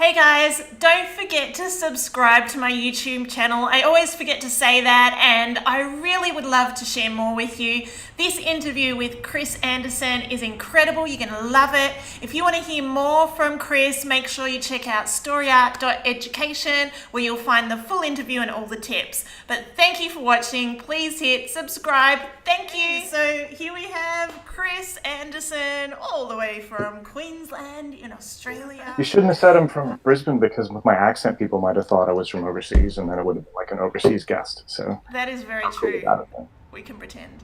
Hey guys, don't forget to subscribe to my YouTube channel. I always forget to say that, and I really would love to share more with you. This interview with Kris Anderson is incredible. You're going to love it. If you want to hear more from Kris, make sure you check out storyart.education, where you'll find the full interview and all the tips. But thank you for watching. Please hit subscribe. Thank you. So here we have Kris Anderson, all the way from Queensland in Australia. You shouldn't have said I'm from Brisbane because with my accent, people might have thought I was from overseas, and then it would have been like an overseas guest. So That is very I'm cool with true. that. We can pretend.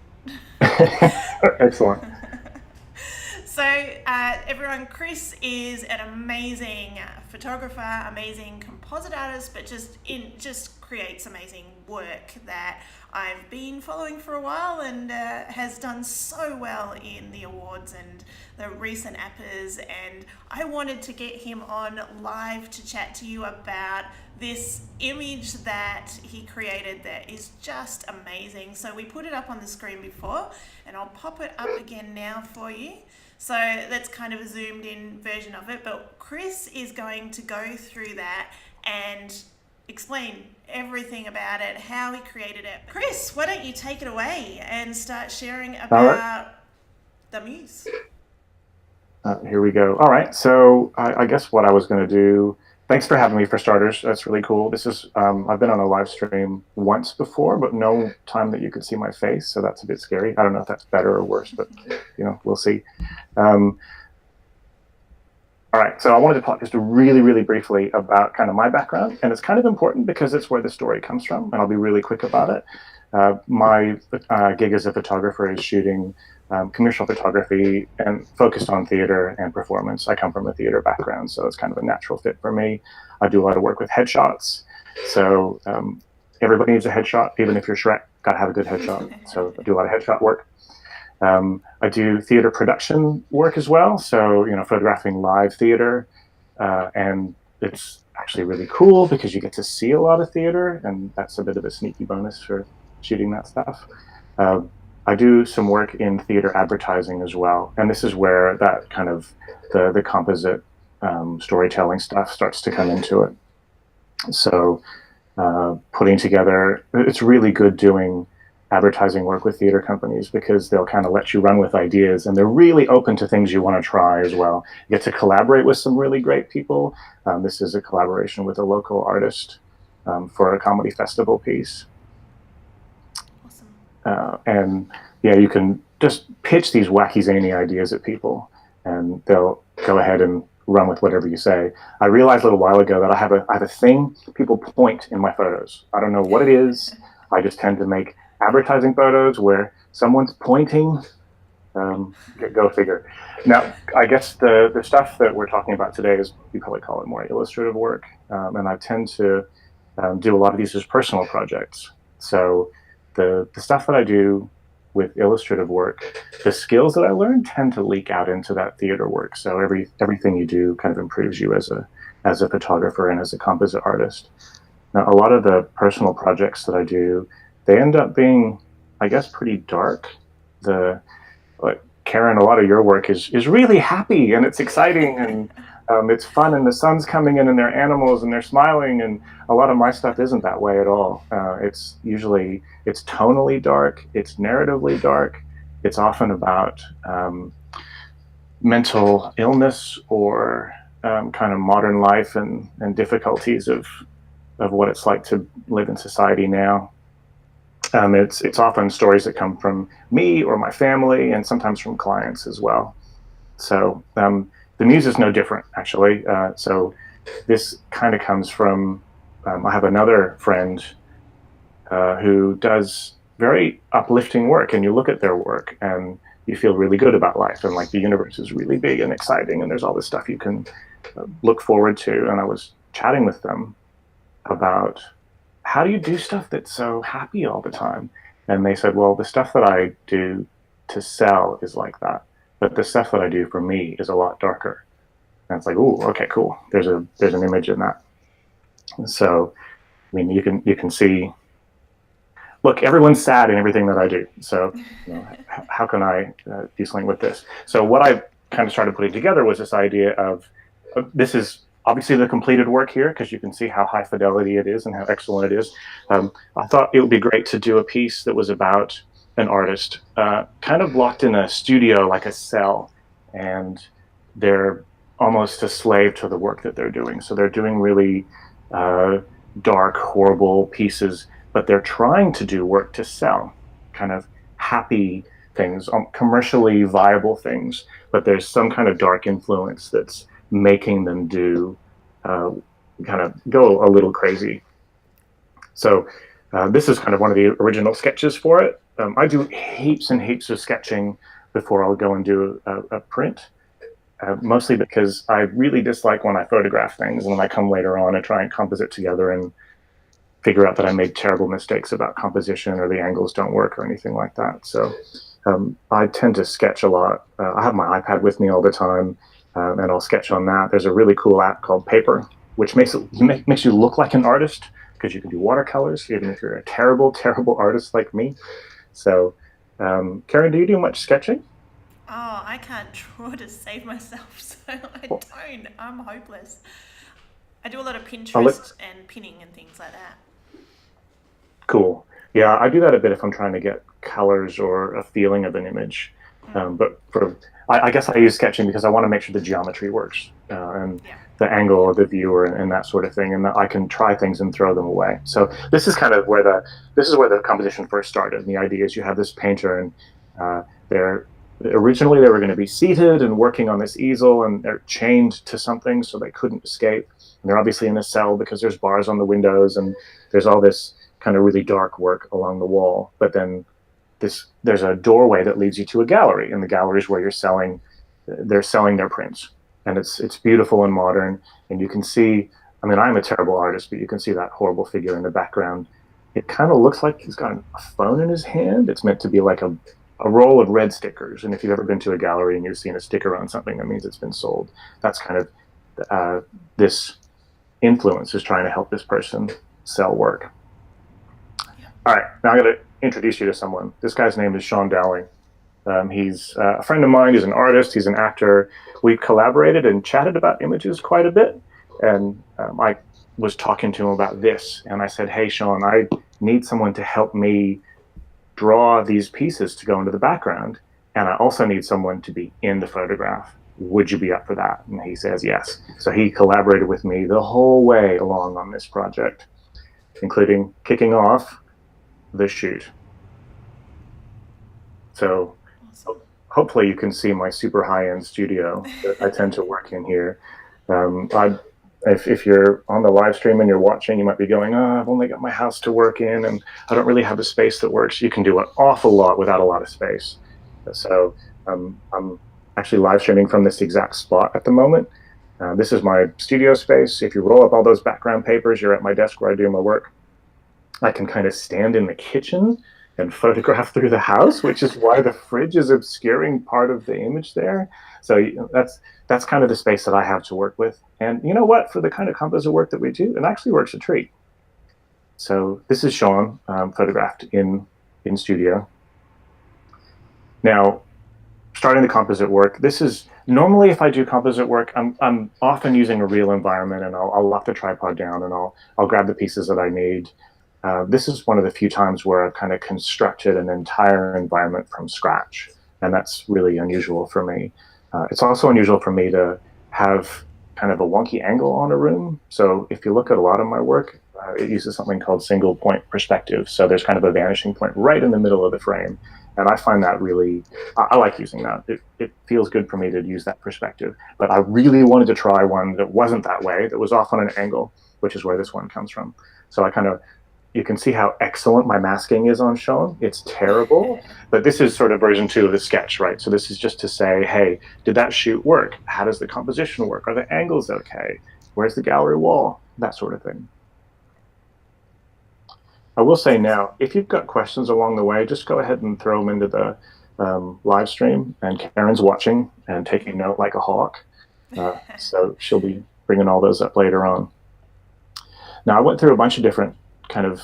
Excellent. So, everyone, Kris is an amazing photographer, amazing composite artist, but just creates amazing work that I've been following for a while, and has done so well in the awards and the recent APPAs. And I wanted to get him on live to chat to you about this image that he created that is just amazing. So we put it up on the screen before, and I'll pop it up again now for you. So that's kind of a zoomed in version of it, but Kris is going to go through that and explain everything about it, how he created it. Kris, why don't you take it away and start sharing All right. about the Muse? Here we go. All right. So I guess what I was going to do. Thanks for having me, for starters. That's really cool. This is I've been on a live stream once before, but no time that you could see my face, so that's a bit scary. I don't know if that's better or worse, but we'll see. Um, all right. So I wanted to talk just really, really briefly about kind of my background, and it's kind of important because it's where the story comes from, and I'll be really quick about it. My gig as a photographer is shooting commercial photography and focused on theater and performance. I come from a theater background, so it's kind of a natural fit for me. I do a lot of work with headshots. So everybody needs a headshot, even if you're Shrek, gotta have a good headshot. So I do a lot of headshot work. I do theater production work as well. So, photographing live theater. And it's actually really cool because you get to see a lot of theater, and that's a bit of a sneaky bonus for shooting that stuff. I do some work in theater advertising as well, and this is where that kind of the composite storytelling stuff starts to come into it. So putting together, it's really good doing advertising work with theater companies because they'll kind of let you run with ideas, and they're really open to things you want to try as well. You get to collaborate with some really great people. This is a collaboration with a local artist for a comedy festival piece. And yeah, you can just pitch these wacky, zany ideas at people, and they'll go ahead and run with whatever you say. I realized a little while ago that I have a thing. People point in my photos. I don't know what it is. I just tend to make advertising photos where someone's pointing. Go figure. Now, I guess the stuff that we're talking about today is, you probably call it more illustrative work, and I tend to do a lot of these as personal projects. So the stuff that I do with illustrative work, the skills that I learned tend to leak out into that theater work. So everything you do kind of improves you as a photographer and as a composite artist. Now, a lot of the personal projects that I do, they end up being, I guess, pretty dark. Like Karen, a lot of your work is really happy, and it's exciting, and it's fun, and the sun's coming in, and there are animals, and they're smiling, and a lot of my stuff isn't that way at all. It's tonally dark, it's narratively dark, it's often about mental illness or kind of modern life and difficulties of what it's like to live in society now. It's often stories that come from me or my family, and sometimes from clients as well. So the Muse is no different, actually. So this kind of comes from, I have another friend who does very uplifting work, and you look at their work and you feel really good about life, and like the universe is really big and exciting, and there's all this stuff you can look forward to. And I was chatting with them about, how do you do stuff that's so happy all the time? And they said, well, the stuff that I do to sell is like that, but the stuff that I do for me is a lot darker. And it's like, ooh, okay, cool. There's an image in that. So, I mean, you can see, look, everyone's sad in everything that I do. So, how can I do something with this? So what I kind of started putting together was this idea of, this is obviously the completed work here, because you can see how high fidelity it is and how excellent it is. I thought it would be great to do a piece that was about an artist, kind of locked in a studio like a cell, and they're almost a slave to the work that they're doing. So they're doing really dark, horrible pieces, but they're trying to do work to sell, kind of happy things, commercially viable things, but there's some kind of dark influence that's making them do kind of go a little crazy. So this is kind of one of the original sketches for it. I do heaps and heaps of sketching before I'll go and do a print, mostly because I really dislike when I photograph things and then I come later on and try and composite together and figure out that I made terrible mistakes about composition or the angles don't work or anything like that. So I tend to sketch a lot. I have my iPad with me all the time, and I'll sketch on that. There's a really cool app called Paper, which makes you look like an artist, because you can do watercolors, even if you're a terrible, terrible artist like me. So, Karen, do you do much sketching? Oh, I can't draw to save myself, so I don't. I'm hopeless. I do a lot of Pinterest and pinning and things like that. Cool. Yeah, I do that a bit if I'm trying to get colors or a feeling of an image. But I guess I use sketching because I want to make sure the geometry works, and the angle of the viewer and that sort of thing, and that I can try things and throw them away. So this is kind of where the composition first started. And the idea is you have this painter, and originally they were going to be seated and working on this easel, and they're chained to something so they couldn't escape. And they're obviously in a cell because there's bars on the windows, and there's all this kind of really dark work along the wall. But then there's a doorway that leads you to a gallery, and the gallery is where they're selling their prints. And it's beautiful and modern, and you can see, I mean, I'm a terrible artist, but you can see that horrible figure in the background. It kind of looks like he's got a phone in his hand. It's meant to be like a roll of red stickers, and if you've ever been to a gallery and you've seen a sticker on something, that means it's been sold. That's kind of this influence is trying to help this person sell work. All right, now I'm going to introduce you to someone. This guy's name is Sean Dowling. He's a friend of mine. He's an artist. He's an actor. We collaborated and chatted about images quite a bit. And I was talking to him about this. And I said, hey, Sean, I need someone to help me draw these pieces to go into the background. And I also need someone to be in the photograph. Would you be up for that? And he says yes. So he collaborated with me the whole way along on this project, including kicking off the shoot. So hopefully you can see my super high-end studio that I tend to work in here. If you're on the live stream and you're watching, you might be going, oh, I've only got my house to work in and I don't really have a space that works. You can do an awful lot without a lot of space. So I'm actually live streaming from this exact spot at the moment. This is my studio space. If you roll up all those background papers, you're at my desk where I do my work. I can kind of stand in the kitchen and photograph through the house, which is why the fridge is obscuring part of the image there. So that's kind of the space that I have to work with. And you know what? For the kind of composite work that we do, it actually works a treat. So this is Sean, photographed in studio. Now, starting the composite work, this is normally if I do composite work, I'm often using a real environment, and I'll lock the tripod down and I'll grab the pieces that I need. This is one of the few times where I've kind of constructed an entire environment from scratch, and that's really unusual for me. It's also unusual for me to have kind of a wonky angle on a room. So if you look at a lot of my work, it uses something called single point perspective. So there's kind of a vanishing point right in the middle of the frame. And I find that really, I like using that. It feels good for me to use that perspective. But I really wanted to try one that wasn't that way, that was off on an angle, which is where this one comes from. So I kind of, you can see how excellent my masking is on Sean. It's terrible, but this is sort of version 2 of the sketch, right? So this is just to say, hey, did that shoot work? How does the composition work? Are the angles okay? Where's the gallery wall? That sort of thing. I will say now, if you've got questions along the way, just go ahead and throw them into the live stream, and Karen's watching and taking note like a hawk. So she'll be bringing all those up later on. Now, I went through a bunch of different kind of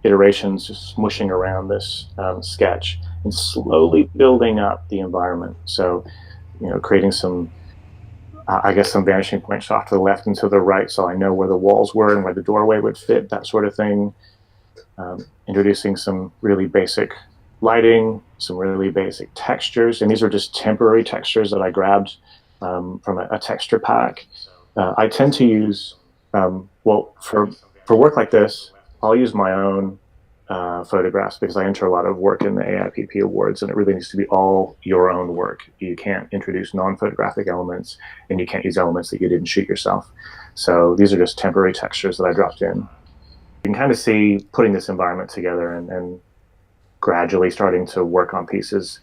iterations, just smushing around this sketch and slowly building up the environment. So, you know, creating some I guess some vanishing points off to the left and to the right, so I know where the walls were and where the doorway would fit, that sort of thing. Introducing some really basic lighting, some really basic textures, and these are just temporary textures that I grabbed from a texture pack. I tend to use, well, for work like this, I'll use my own photographs because I enter a lot of work in the AIPP awards, and it really needs to be all your own work. You can't introduce non-photographic elements, and you can't use elements that you didn't shoot yourself. So these are just temporary textures that I dropped in. You can kind of see putting this environment together and gradually starting to work on pieces.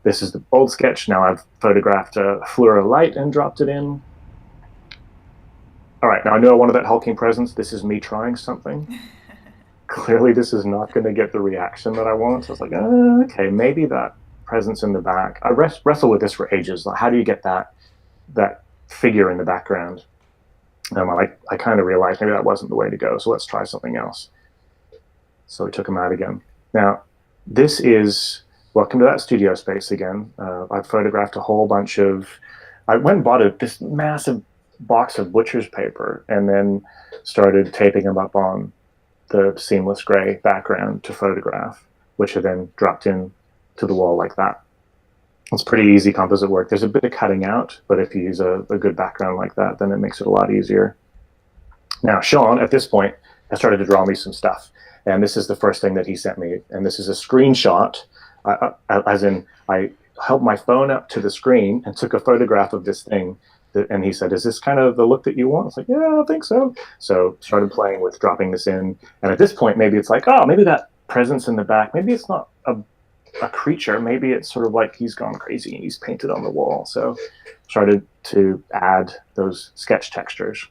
This is the old sketch. Now I've photographed a fluoro light and dropped it in. All right, now I knew I wanted that hulking presence. This is me trying something. Clearly this is not going to get the reaction that I want. So I was like, okay, maybe that presence in the back. I wrestled with this for ages. Like, how do you get that figure in the background? I kind of realized maybe that wasn't the way to go, so let's try something else. So we took them out again. Now, this is, welcome to that studio space again. I've photographed a whole bunch of, I went and bought this massive box of butcher's paper and then started taping them up on the seamless gray background to photograph, which are then dropped in to the wall like that. It's pretty easy composite work. There's a bit of cutting out, but if you use a good background like that, then it makes it a lot easier. Now, Sean, at this point, has started to draw me some stuff. And this is the first thing that he sent me. And this is a screenshot, as in I held my phone up to the screen and took a photograph of this thing. And he said, is this kind of the look that you want? I was like, yeah, I think so. So started playing with dropping this in. And at this point, maybe it's like, oh, maybe that presence in the back, maybe it's not a creature, maybe it's sort of like he's gone crazy and he's painted on the wall. So started to add those sketch textures.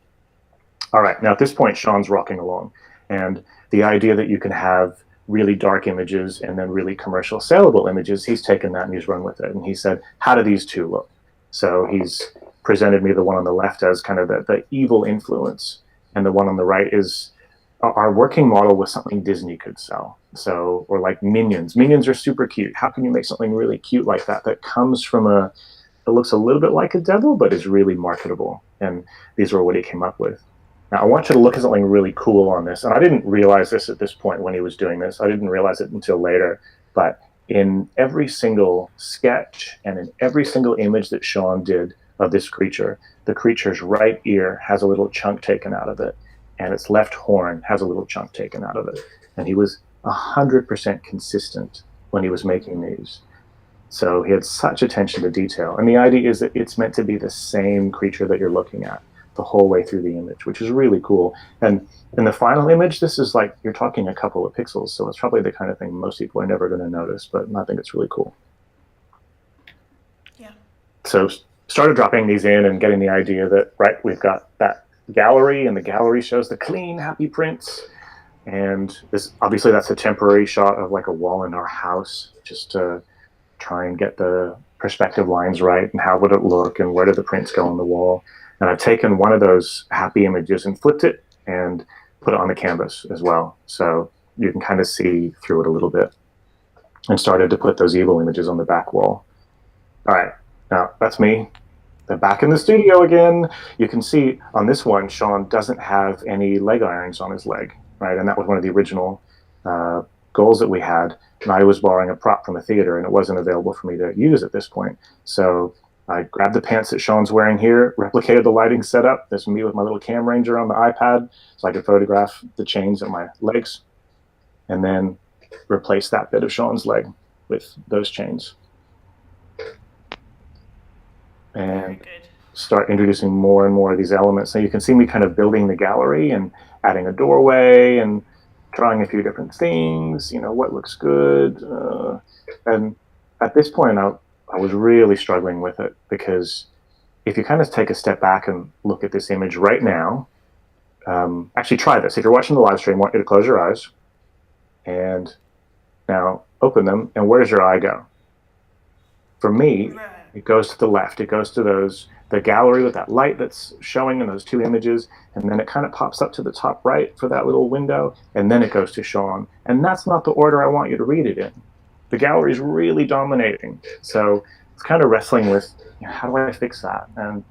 All right, now at this point, Sean's rocking along. And the idea that you can have really dark images and then really commercial saleable images, he's taken that and he's run with it. And he said, how do these two look? So he's presented me the one on the left as kind of the evil influence, and the one on the right is our working model was something Disney could sell. So, or like Minions. Minions are super cute. How can you make something really cute like that comes from it looks a little bit like a devil, but is really marketable? And these were what he came up with. Now, I want you to look at something really cool on this. And I didn't realize this at this point when he was doing this. I didn't realize it until later. But in every single sketch and in every single image that Sean did of this creature, the creature's right ear has a little chunk taken out of it, and its left horn has a little chunk taken out of it. And he was 100% consistent when he was making these. So he had such attention to detail. And the idea is that it's meant to be the same creature that you're looking at the whole way through the image, which is really cool. And in the final image, this is like, you're talking a couple of pixels, so it's probably the kind of thing most people are never going to notice, but I think it's really cool. Yeah. So started dropping these in and getting the idea that, right, we've got that gallery, and the gallery shows the clean, happy prints. And this, obviously that's a temporary shot of like a wall in our house, just to try and get the perspective lines right and how would it look and where do the prints go on the wall. And I've taken one of those happy images and flipped it and put it on the canvas as well. So you can kind of see through it a little bit, and started to put those evil images on the back wall. All right, now that's me. Then back in the studio again. You can see on this one, Sean doesn't have any leg irons on his leg, right? And that was one of the original goals that we had. And I was borrowing a prop from a theater, and it wasn't available for me to use at this point. So I grabbed the pants that Sean's wearing here, replicated the lighting setup. There's me with my little Cam Ranger on the iPad, so I could photograph the chains of my legs, and then replace that bit of Sean's leg with those chains. And start introducing more and more of these elements. So you can see me kind of building the gallery and adding a doorway and trying a few different things, you know, what looks good. And at this point, I was really struggling with it, because if you kind of take a step back and look at this image right now, actually try this. If you're watching the live stream, I want you to close your eyes and now open them. And where does your eye go? For me, it goes to the left. It goes to the gallery with that light that's showing in those two images, and then it kind of pops up to the top right for that little window, and then it goes to Sean. And that's not the order I want you to read it in. The gallery is really dominating. So it's kind of wrestling with how do I fix that? And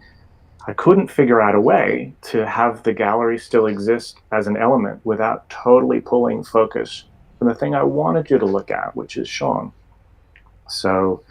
I couldn't figure out a way to have the gallery still exist as an element without totally pulling focus from the thing I wanted you to look at, which is Sean. So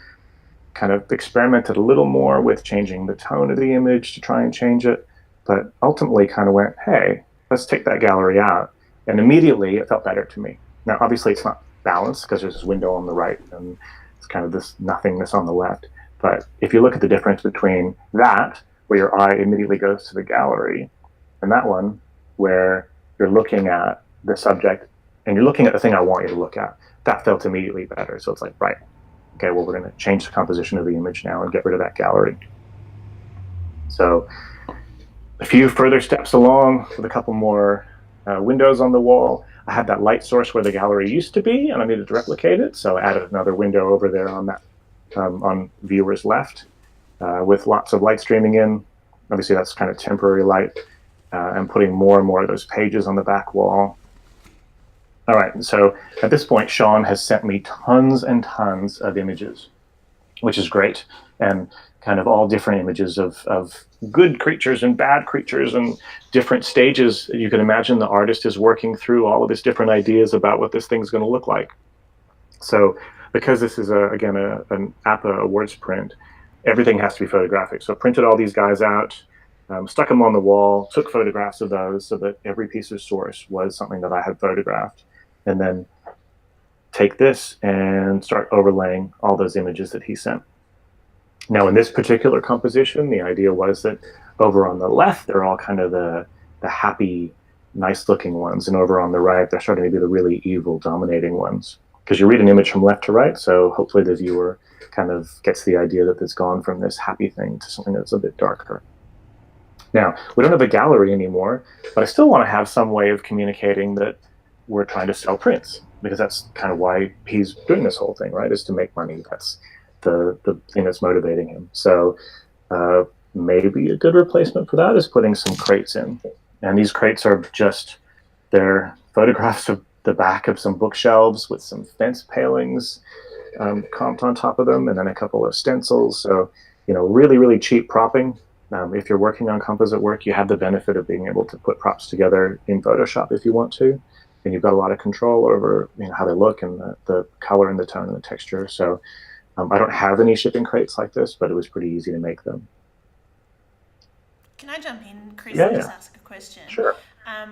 kind of experimented a little more with changing the tone of the image to try and change it, but ultimately kind of went, hey, let's take that gallery out. And immediately it felt better to me. Now, obviously it's not balanced because there's this window on the right and it's kind of this nothingness on the left. But if you look at the difference between that, where your eye immediately goes to the gallery, and that one where you're looking at the subject and you're looking at the thing I want you to look at, that felt immediately better. So it's like, right, okay, well, we're going to change the composition of the image now and get rid of that gallery. So a few further steps along with a couple more windows on the wall. I had that light source where the gallery used to be, and I needed to replicate it. So I added another window over there on that on viewer's left with lots of light streaming in. Obviously, that's kind of temporary light. And putting more and more of those pages on the back wall. All right, so at this point, Sean has sent me tons and tons of images, which is great, and kind of all different images of good creatures and bad creatures and different stages. You can imagine the artist is working through all of his different ideas about what this thing's going to look like. So because this is, again, an APA awards print, everything has to be photographic. So I printed all these guys out, stuck them on the wall, took photographs of those so that every piece of source was something that I had photographed. And then take this and start overlaying all those images that he sent. Now, in this particular composition, the idea was that over on the left, they're all kind of the happy, nice-looking ones. And over on the right, they're starting to be the really evil, dominating ones. Because you read an image from left to right, so hopefully the viewer kind of gets the idea that it's gone from this happy thing to something that's a bit darker. Now, we don't have a gallery anymore, but I still want to have some way of communicating that we're trying to sell prints, because that's kind of why he's doing this whole thing, right? Is to make money. That's the thing that's motivating him. So maybe a good replacement for that is putting some crates in. And these crates are just, they're photographs of the back of some bookshelves with some fence palings comped on top of them, and then a couple of stencils. So, really, really cheap propping. If you're working on composite work, you have the benefit of being able to put props together in Photoshop if you want to. And you've got a lot of control over how they look and the color and the tone and the texture. So I don't have any shipping crates like this, but it was pretty easy to make them. Can I jump in, Kris, Yeah, and yeah. just ask a question? Sure.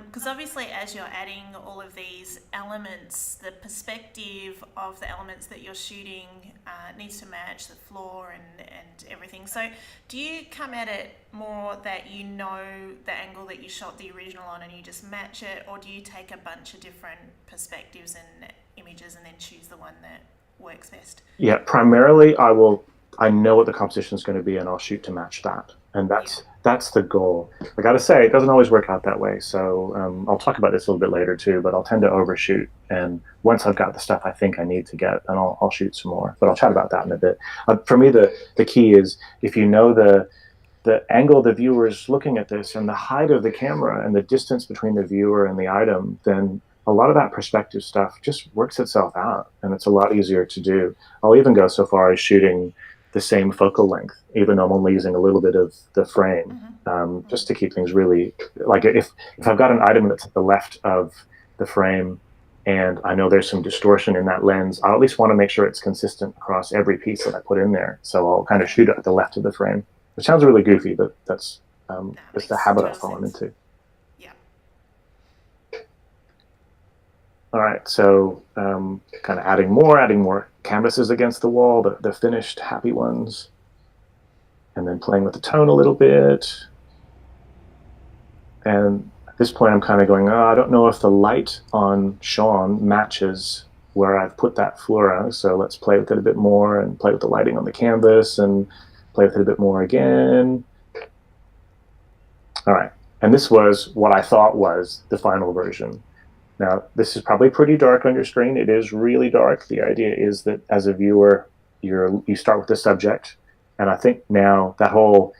Because obviously, as you're adding all of these elements, the perspective of the elements that you're shooting needs to match the floor and everything. So do you come at it more that you know the angle that you shot the original on and you just match it, or do you take a bunch of different perspectives and images and then choose the one that works best? Yeah, primarily I know what the composition is going to be, and I'll shoot to match that. And that's the goal. I got to say, it doesn't always work out that way. So I'll talk about this a little bit later too, but I'll tend to overshoot. And once I've got the stuff I think I need to get, then I'll shoot some more. But I'll chat about that in a bit. For me, the key is if you know the angle the viewer is looking at this and the height of the camera and the distance between the viewer and the item, then a lot of that perspective stuff just works itself out, and it's a lot easier to do. I'll even go so far as shooting the same focal length, even though I'm only using a little bit of the frame, just to keep things really, like if I've got an item that's at the left of the frame and I know there's some distortion in that lens, I at least want to make sure it's consistent across every piece that I put in there. So I'll kind of shoot at the left of the frame. It sounds really goofy, but that's just a habit I've fallen into. Yeah. All right, so kind of adding more canvases against the wall, the finished happy ones, and then playing with the tone a little bit. And at this point, I'm kind of going, I don't know if the light on Sean matches where I've put that flora, so let's play with it a bit more and play with the lighting on the canvas and play with it a bit more again. All right, and this was what I thought was the final version. Now, this is probably pretty dark on your screen. It is really dark. The idea is that as a viewer, you start with the subject. And I think now that whole,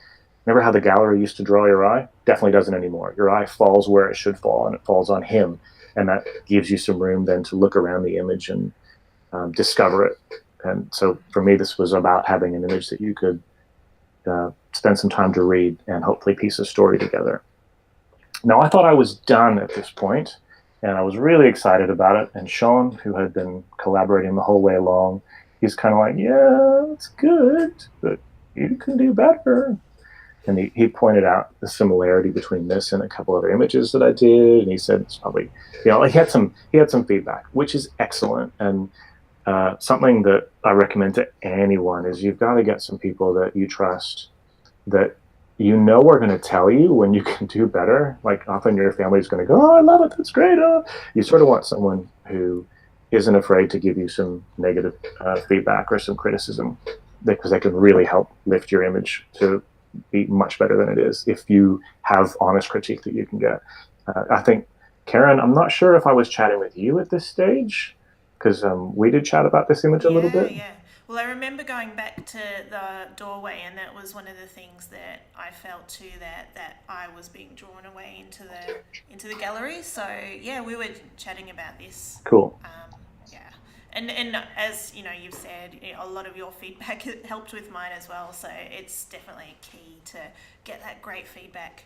remember how the gallery used to draw your eye? Definitely doesn't anymore. Your eye falls where it should fall, and it falls on him. And that gives you some room then to look around the image and discover it. And so for me, this was about having an image that you could spend some time to read and hopefully piece a story together. Now, I thought I was done at this point, and I was really excited about it. And Sean, who had been collaborating the whole way along, he's kind of like, yeah, it's good, but you can do better. And he pointed out the similarity between this and a couple other images that I did, and he said it's probably, he had some feedback, which is excellent. And something that I recommend to anyone is you've got to get some people that you trust, that are going to tell you when you can do better. Like often your family's going to go, oh, I love it, that's great. Oh. You sort of want someone who isn't afraid to give you some negative feedback or some criticism, because they can really help lift your image to be much better than it is if you have honest critique that you can get. I think, Karen, I'm not sure if I was chatting with you at this stage, because we did chat about this image a little bit. Yeah. Well, I remember going back to the doorway, and that was one of the things that I felt too, that I was being drawn away into the gallery. So yeah, we were chatting about this. Cool. And as you've said, a lot of your feedback helped with mine as well. So it's definitely key to get that great feedback.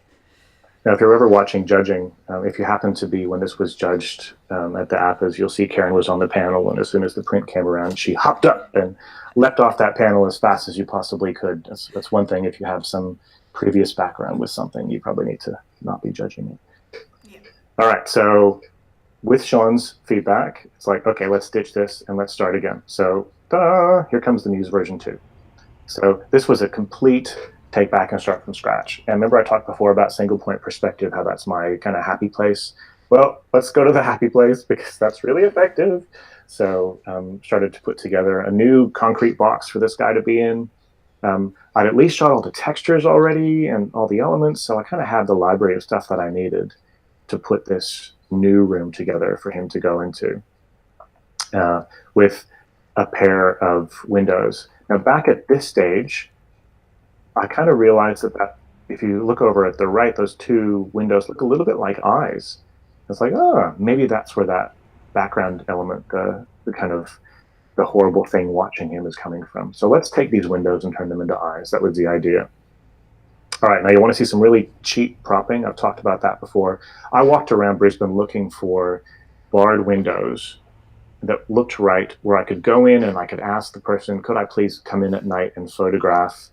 Now, if you're ever watching judging, if you happen to be when this was judged at the APAs, you'll see Karen was on the panel, and as soon as the print came around, she hopped up and leapt off that panel as fast as you possibly could. That's one thing. If you have some previous background with something, you probably need to not be judging it. Yeah. All right, so with Sean's feedback, it's like, okay, let's ditch this and let's start again. So here comes the Muse version 2. So this was a complete take back and start from scratch. And remember I talked before about single point perspective, how that's my kind of happy place. Well, let's go to the happy place because that's really effective. So started to put together a new concrete box for this guy to be in. I'd at least shot all the textures already and all the elements. So I kind of had the library of stuff that I needed to put this new room together for him to go into with a pair of windows. Now back at this stage, I kind of realized that if you look over at the right, those two windows look a little bit like eyes. It's like, maybe that's where that background element, the kind of the horrible thing watching him is coming from. So let's take these windows and turn them into eyes. That was the idea. All right, now you want to see some really cheap propping. I've talked about that before. I walked around Brisbane looking for barred windows that looked right, where I could go in and I could ask the person, could I please come in at night and photograph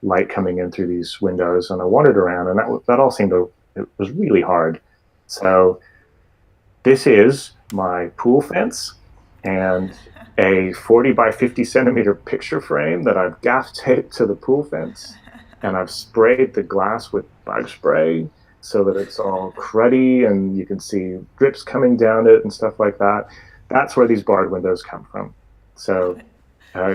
light coming in through these windows? And I wandered around, and that all seemed it was really hard. So this is my pool fence and a 40 by 50 centimeter picture frame that I've gaff taped to the pool fence. And I've sprayed the glass with bug spray so that it's all cruddy and you can see drips coming down it and stuff like that. That's where these barred windows come from. So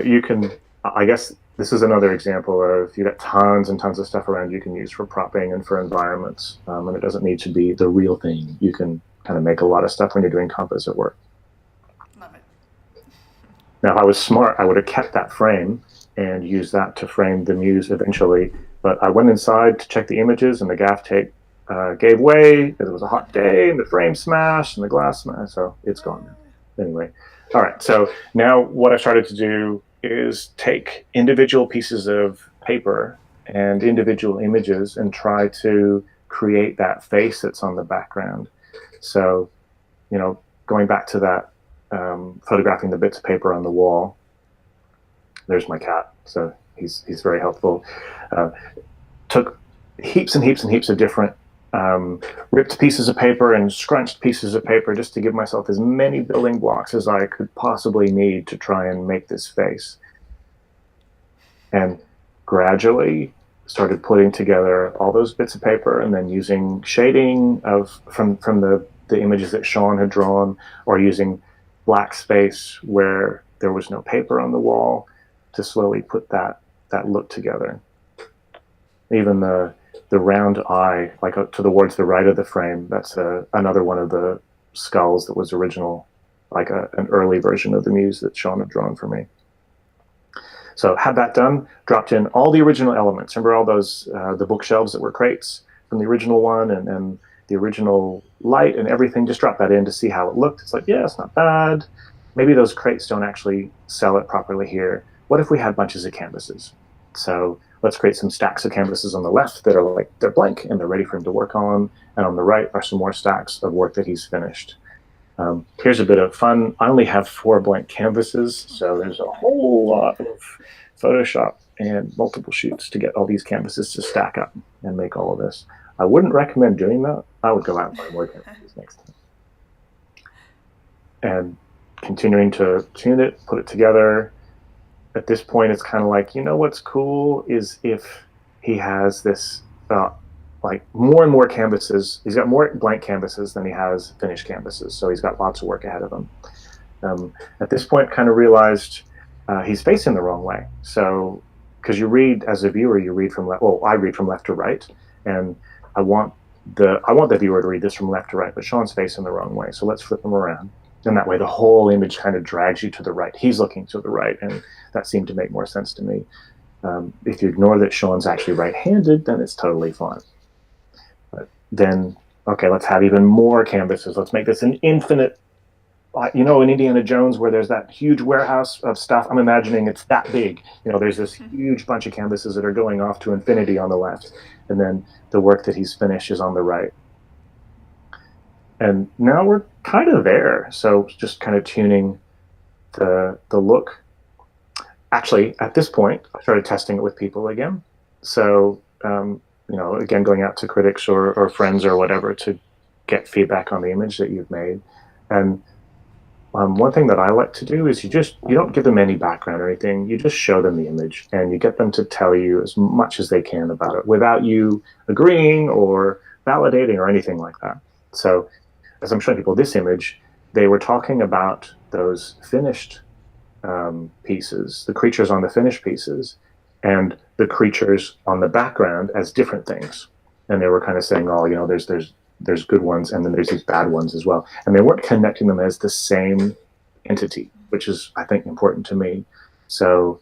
you can, I guess this is another example of you got tons and tons of stuff around you can use for propping and for environments. And it doesn't need to be the real thing. You can kind of make a lot of stuff when you're doing composite work. Love it. Now, if I was smart, I would have kept that frame and use that to frame the Muse eventually. But I went inside to check the images, and the gaff tape gave way because it was a hot day, and the frame smashed, and the glass smashed, so it's gone now. Anyway, all right, so now what I started to do is take individual pieces of paper and individual images and try to create that face that's on the background. So, going back to that, photographing the bits of paper on the wall, there's my cat, so he's very helpful. Took heaps and heaps and heaps of different ripped pieces of paper and scrunched pieces of paper just to give myself as many building blocks as I could possibly need to try and make this face. And gradually started putting together all those bits of paper and then using shading from the images that Sean had drawn, or using black space where there was no paper on the wall, to slowly put that look together. Even the round eye, like towards the right of the frame, that's another one of the skulls that was original, like an early version of the Muse that Sean had drawn for me. So had that done, dropped in all the original elements. Remember all those, the bookshelves that were crates from the original one, and the original light and everything, just dropped that in to see how it looked. It's like, yeah, it's not bad. Maybe those crates don't actually sell it properly here. What if we had bunches of canvases? So let's create some stacks of canvases on the left that are like, they're blank and they're ready for him to work on. And on the right are some more stacks of work that he's finished. Here's a bit of fun. I only have 4 blank canvases, so there's a whole lot of Photoshop and multiple shoots to get all these canvases to stack up and make all of this. I wouldn't recommend doing that. I would go out and buy more canvases next time. And continuing to tune it, put it together. At this point, it's kind of like, what's cool is if he has this, like more and more canvases. He's got more blank canvases than he has finished canvases. So he's got lots of work ahead of him. At this point, kind of realized he's facing the wrong way. So, because you read, as a viewer, you read from left. Well, I read from left to right, and I want the viewer to read this from left to right, but Sean's facing the wrong way. So let's flip him around. And that way the whole image kind of drags you to the right. He's looking to the right, and that seemed to make more sense to me. If you ignore that Sean's actually right-handed, then it's totally fine. But then, okay, let's have even more canvases. Let's make this an infinite, in Indiana Jones where there's that huge warehouse of stuff. I'm imagining it's that big. There's this huge bunch of canvases that are going off to infinity on the left. And then the work that he's finished is on the right. And now we're kind of there. So just kind of tuning the look. Actually, at this point, I started testing it with people again. So, again, going out to critics or friends or whatever to get feedback on the image that you've made. And one thing that I like to do is you don't give them any background or anything. You just show them the image and you get them to tell you as much as they can about it without you agreeing or validating or anything like that. So as I'm showing people this image, they were talking about those finished pieces, the creatures on the finished pieces, and the creatures on the background as different things. And they were kind of saying, there's good ones, and then there's these bad ones as well. And they weren't connecting them as the same entity, which is, I think, important to me. So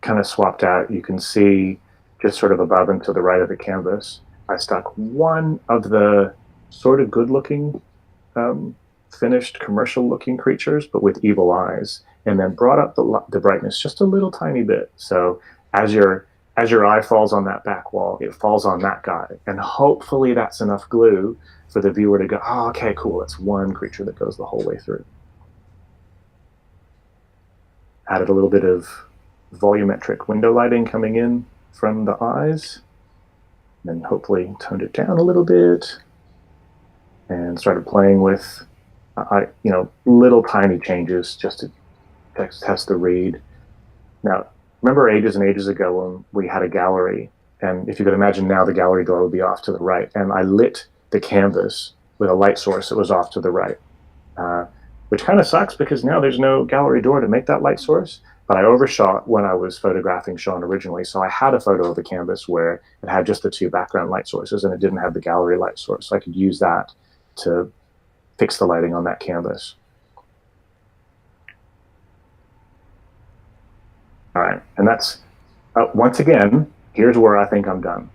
kind of swapped out. You can see just sort of above and to the right of the canvas, I stuck one of the sort of good-looking, finished, commercial-looking creatures, but with evil eyes, and then brought up the brightness just a little tiny bit. So as your eye falls on that back wall, it falls on that guy, and hopefully that's enough glue for the viewer to go, oh, okay, cool, it's one creature that goes the whole way through. Added a little bit of volumetric window lighting coming in from the eyes, and then hopefully toned it down a little bit, and started playing with, little tiny changes just to test the read. Now, remember ages and ages ago when we had a gallery, and if you could imagine now the gallery door would be off to the right, and I lit the canvas with a light source that was off to the right, which kind of sucks because now there's no gallery door to make that light source, but I overshot when I was photographing Sean originally, so I had a photo of the canvas where it had just the 2 background light sources and it didn't have the gallery light source, so I could use that to fix the lighting on that canvas. All right, and that's, once again, here's where I think I'm done.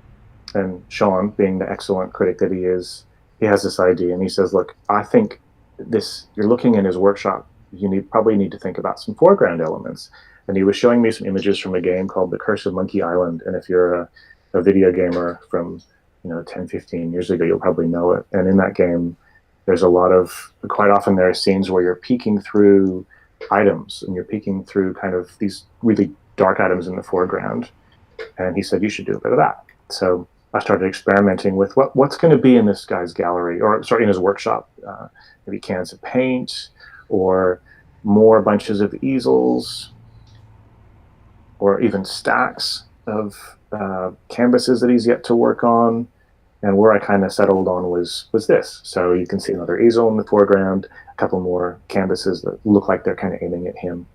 And Sean, being the excellent critic that he is, he has this idea, and he says, look, I think you're looking in his workshop, you probably need to think about some foreground elements. And he was showing me some images from a game called The Curse of Monkey Island, and if you're a video gamer from 10, 15 years ago, you'll probably know it. And in that game, there's quite often there are scenes where you're peeking through items, and you're peeking through kind of these really dark items in the foreground. And he said, you should do a bit of that. So I started experimenting with what's going to be in this guy's gallery, or sorry, in his workshop. Maybe cans of paint, or more bunches of easels, or even stacks of canvases that he's yet to work on. And where I kind of settled on was this. So you can see another easel in the foreground, a couple more canvases that look like they're kind of aiming at him.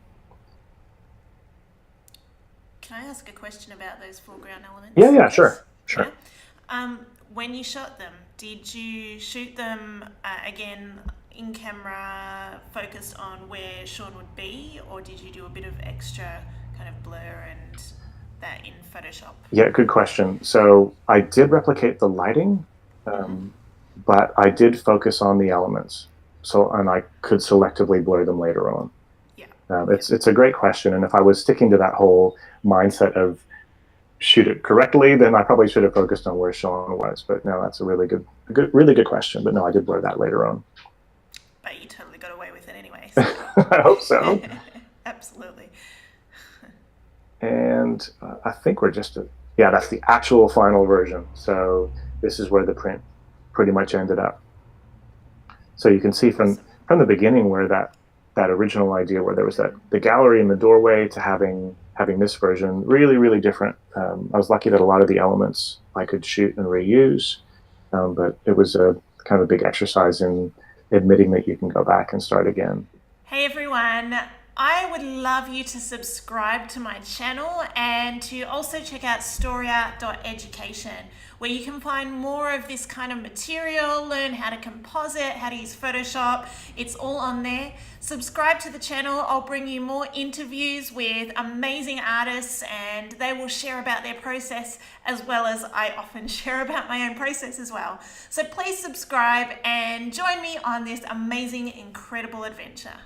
Can I ask a question about those foreground elements? Yeah, sure. Yeah. When you shot them, did you shoot them again in camera, focused on where Sean would be, or did you do a bit of extra kind of blur and that in Photoshop? Yeah, good question. So I did replicate the lighting, but I did focus on the elements. And I could selectively blur them later on. Yeah. It's a great question, and if I was sticking to that whole mindset of shoot it correctly, then I probably should have focused on where Sean was. But no, that's a really good question. But no, I did blur that later on. But you totally got away with it anyway. So. I hope so. Absolutely. And I think we're just, yeah, that's the actual final version. So this is where the print pretty much ended up. So you can see from the beginning where that original idea, where there was the gallery in the doorway, to having this version, really different. I was lucky that a lot of the elements I could shoot and reuse, but it was a kind of a big exercise in admitting that you can go back and start again. Hey everyone, I would love you to subscribe to my channel and to also check out storyart.education, where you can find more of this kind of material, learn how to composite, how to use Photoshop. It's all on there. Subscribe to the channel. I'll bring you more interviews with amazing artists, and they will share about their process, as well as I often share about my own process as well. So please subscribe and join me on this amazing, incredible adventure.